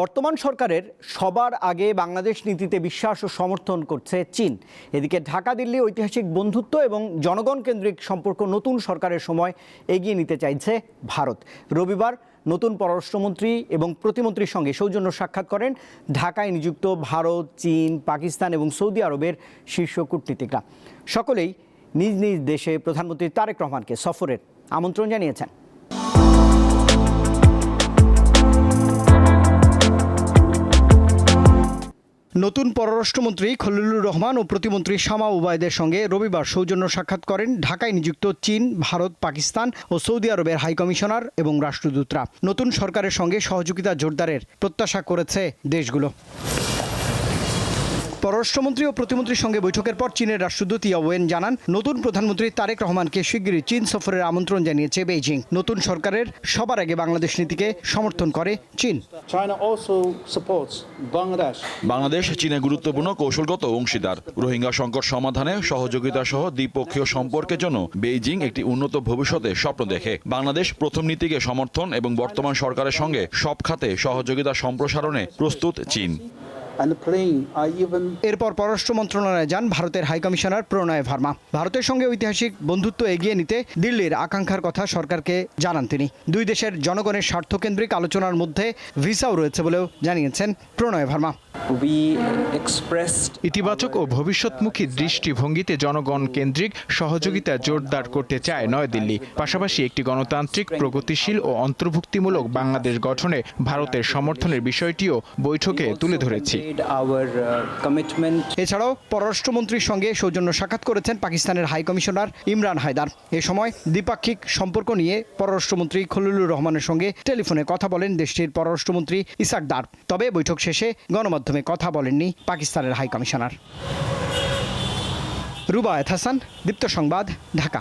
বর্তমান সরকারের সবার আগে বাংলাদেশ নীতিতে বিশ্বাস ও সমর্থন করছে চীন। এদিকে ঢাকা দিল্লি ঐতিহাসিক বন্ধুত্ব এবং জনগণ কেন্দ্রিক সম্পর্ক নতুন সরকারের সময় এগিয়ে নিতে চাইছে ভারত। রবিবার নতুন পররাষ্ট্রমন্ত্রী এবং প্রতিমন্ত্রীর সঙ্গে সৌজন্য সাক্ষাৎ করেন ঢাকায় নিযুক্ত ভারত, চীন, পাকিস্তান এবং সৌদি আরবের শীর্ষ কূটনীতিকরা। সকলেই নিজ নিজ দেশে প্রধানমন্ত্রী তারেক রহমানকে সফরের আমন্ত্রণ জানিয়েছেন। নতুন পররাষ্ট্রমন্ত্রী খলিলুর রহমান ও প্রতিমন্ত্রী শামা উবায়দের সঙ্গে রবিবার সৌজন্য সাক্ষাৎ করেন ঢাকায় নিযুক্ত চীন, ভারত, পাকিস্তান ও সৌদি আরবের হাইকমিশনার এবং রাষ্ট্রদূতরা। নতুন সরকারের সঙ্গে সহযোগিতা জোরদারের প্রত্যাশা করেছে দেশগুলো। পররাষ্ট্রমন্ত্রী ও প্রতিমন্ত্রীর সঙ্গে বৈঠকের পর চীনের রাষ্ট্রদূত ইয়া ওয়েন জানান, নতুন প্রধানমন্ত্রী তারেক রহমানকে শিগগিরই চীন সফরের আমন্ত্রণ জানিয়েছে বেইজিং। নতুন সরকারের সবার আগে বাংলাদেশ নীতিকে সমর্থন করে চীন। বাংলাদেশ চীনের গুরুত্বপূর্ণ কৌশলগত অংশীদার। রোহিঙ্গা সংকট সমাধানে সহযোগিতা সহ দ্বিপক্ষীয় সম্পর্কের জন্য বেইজিং একটি উন্নত ভবিষ্যতের স্বপ্ন দেখে। বাংলাদেশ প্রথম নীতিকে সমর্থন এবং বর্তমান সরকারের সঙ্গে সব খাতে সহযোগিতা সম্প্রসারণে প্রস্তুত চীন। এরপর পররাষ্ট্র মন্ত্রণালয়ে যান ভারতের হাইকমিশনার প্রণয় ভার্মা। ভারতের সঙ্গে ঐতিহাসিক বন্ধুত্ব এগিয়ে নিতে দিল্লির আকাঙ্ক্ষার কথা সরকারকে জানান তিনি। দুই দেশের জনগণের স্বার্থকেন্দ্রিক আলোচনার মধ্যে ভিসাও রয়েছে বলেও জানিয়েছেন প্রণয় ভার্মা। ইতিবাচক ও ভবিষ্যৎমুখী দৃষ্টিভঙ্গিতে জনগণ কেন্দ্রিক সহযোগিতা জোরদার করতে চায় নয়াদিল্লি। পাশাপাশি একটি গণতান্ত্রিক, প্রগতিশীল ও অন্তর্ভুক্তিমূলক বাংলাদেশ গঠনে ভারতের সমর্থনের বিষয়টিও বৈঠকে তুলে ধরেছি। এছাড়াও পররাষ্ট্রমন্ত্রীর সঙ্গে সৌজন্য সাক্ষাৎ করেছেন পাকিস্তানের হাইকমিশনার ইমরান হায়দার। এ সময় দ্বিপাক্ষিক সম্পর্ক নিয়ে পররাষ্ট্রমন্ত্রী খলিলুর রহমানের সঙ্গে টেলিফোনে কথা বলেন দেশটির পররাষ্ট্রমন্ত্রী ইসাক দার। তবে বৈঠক শেষে গণমাধ্যমে কথা বলেননি পাকিস্তানের হাইকমিশনার। রুবায়েত হাসান, দীপ্ত সংবাদ, ঢাকা।